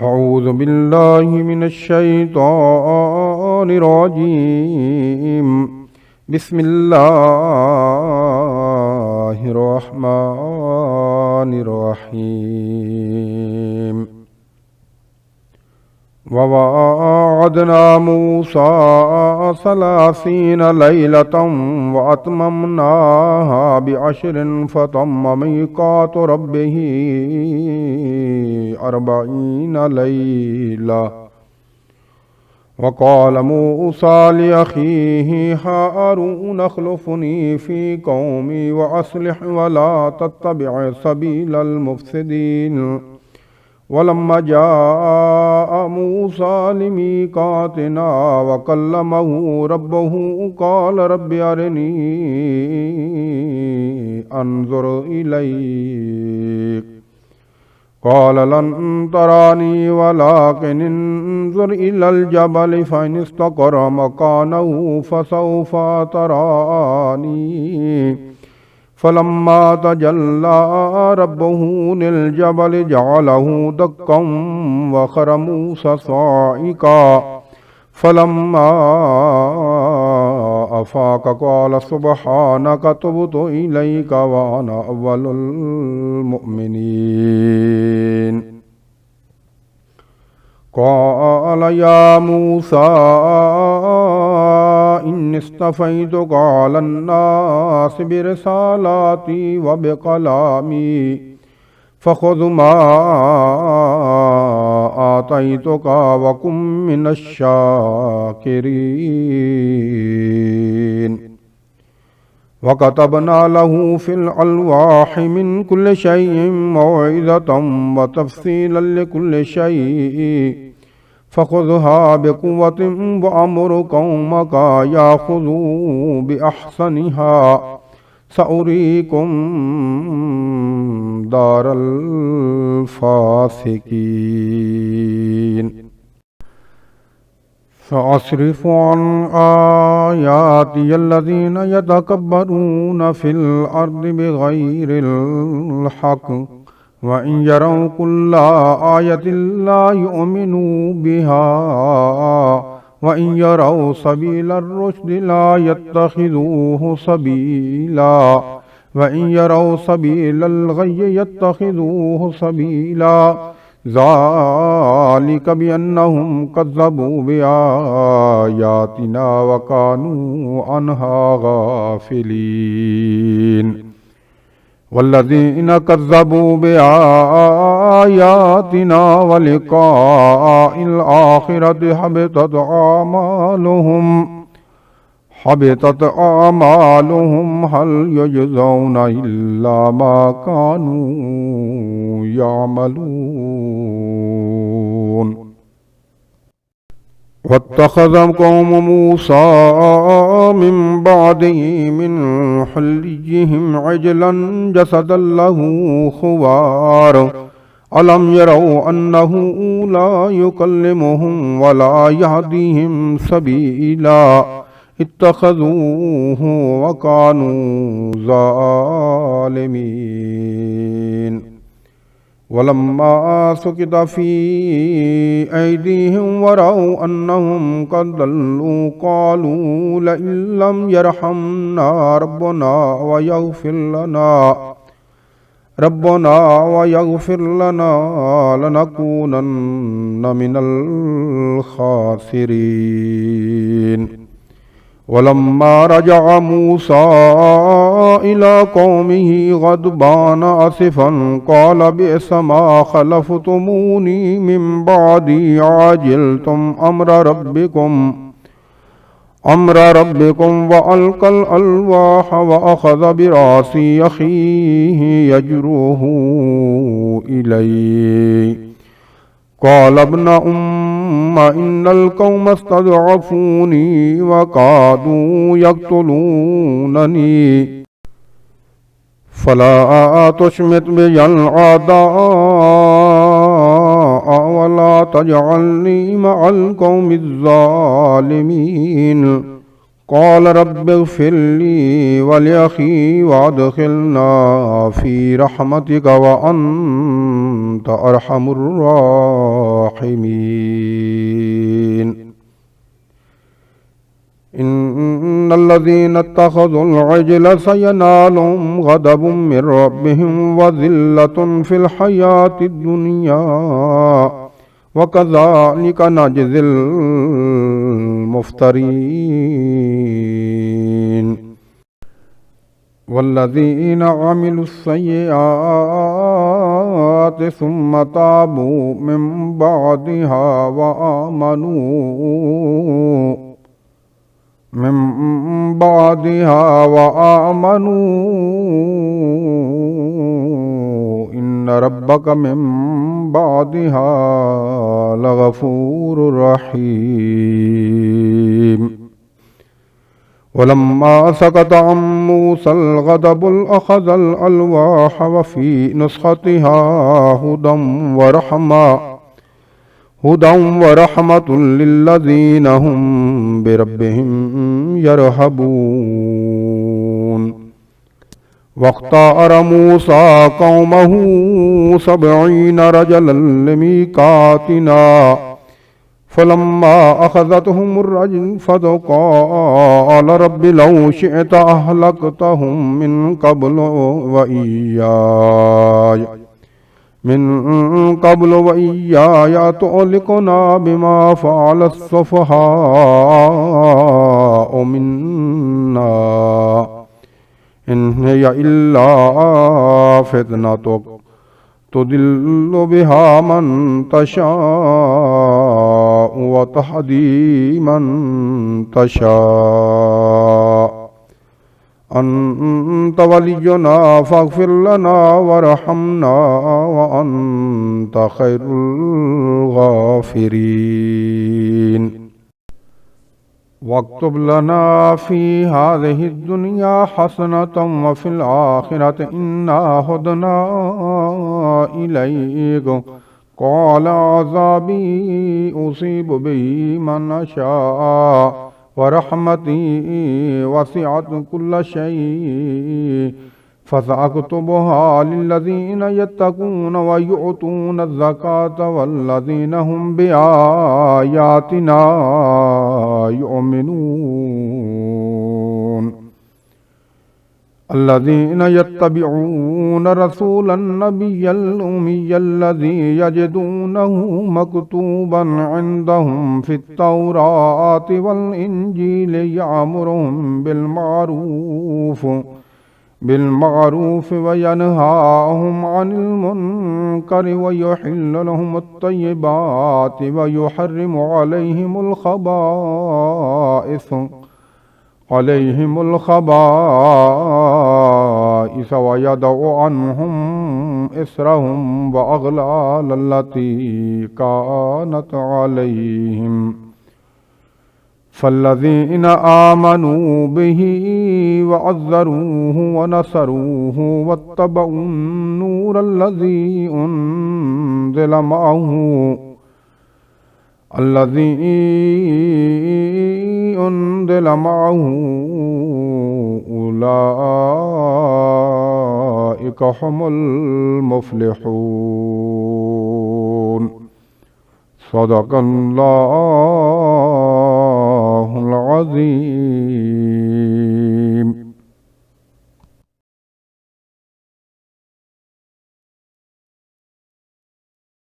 أعوذ بالله من الشيطان الرجيم. بسم الله الرحمن الرحيم. وواعدنا موسى 30 ليلة وأتممناها ب10 فتم ميقات ربه 40 ليلة. وقال موسى لأخيه هارون اخلفني في قومي وأصلح ولا تتبع سبيل المفسدين. ولما جاء موسى لميقاتنا وكلمه ربه قال رب أرني أنظر إليك. قال لن تراني ولكن انظر إلى الجبل فإن استقر مكانه فسوف تراني. فلما تجلى ربه للجبل جعله دكا وخر موسى صاعقا. فلما أفاق قال سبحانك تبت إليك وأنا أول المؤمنين. قال يا موسى إني اصطفيتك على الناس برسالاتي وبكلامي فخذ ما آتيتك وكن من الشاكرين. وكتبنا له في الألواح من كل شيء موعظة وتفصيلا لكل شيء فخذها بقوة وأمر قومك يأخذوا بأحسنها سأريكم دار الفاسقين. سأصرف عن آياتي الذين يتكبرون في الأرض بغير الحق وإن يروا كل آية لا يؤمنوا بها وإن يروا سبيل الرشد لا يتخذوه سبيلا وإن يروا سبيل الغي يتخذوه سبيلا. ذلك بأنهم كذبوا بآياتنا وكانوا عنها غافلين. والذين كذبوا بآياتنا ولقاء الآخرة حبطت أعمالهم هل يجزون إلا ما كانوا يعملون. واتخذ قوم موسى من بعده من حليهم عجلا جسدا له خوار ألم يروا أنه لا يكلمهم ولا يهديهم سبيلا اتخذوه وكانوا ظالمين. ولما سقط في أيديهم ورأوا أنهم قد ضلوا قالوا لئن لم يرحمنا ربنا ويغفر لنا لنكونن من الخاسرين. ولما رجع موسى إلى قومه غضبان أسفا قال بئس ما خلفتموني من بعدي عجلتم أمر ربكم وألقى الألواح وأخذ برأس أخيه يجره إليه. قال ابن إن القوم استضعفوني وكادوا يقتلونني فلا تشمت بي الأعداء ولا تجعلني مع القوم الظالمين. قال رب اغفر لي ولأخي وادخلنا في رحمتك وأنت أرحم الراحمين إن الذين اتخذوا العجل سينالهم غضب من ربهم وذلة في الحياة الدنيا وكذلك نجزي المفترين والذين عملوا السيئات ثم تابوا من بعدها وآمنوا إن ربك من بعدها لغفور رحيم ولما سكت عن موسى الغضب أخذ الألواح وفي نسختها هدى ورحمة للذين هم بربهم يرهبون واختار موسى قومه 70 رجلا لميقاتنا فلما أخذتهم الرجفة قال رب لو شئت أهلكتهم من قبل وإياي تهلكنا بما فعل السفهاء منا إن هي إلا فتنتك تضل بها من تشاء وتهدي من تشاء أنت ولينا فاغفر لنا وارحمنا وأنت خير الغافرين واكتب لنا في هذه الدنيا حسنة وفي الآخرة إنا هدنا إليك قال عذابي أصيب به من أشاء ورحمتي وسعت كل شيء فسأكتبها للذين يتقون ويؤتون الزكاة والذين هم بآياتنا يؤمنون الذين يتبعون رسول النبي الأمي الذي يجدونه مكتوبا عندهم في التوراة والإنجيل يأمرهم بالمعروف وينهاهم عن المنكر ويحل لهم الطيبات ويحرم عليهم الخبائث ويدع عنهم إسرهم وأغلال التي كانت عليهم فالذين آمنوا به وعزروه ونصروه واتبعوا النور الذي أنزل معه أولئك هم المفلحون صدق الله العظيم.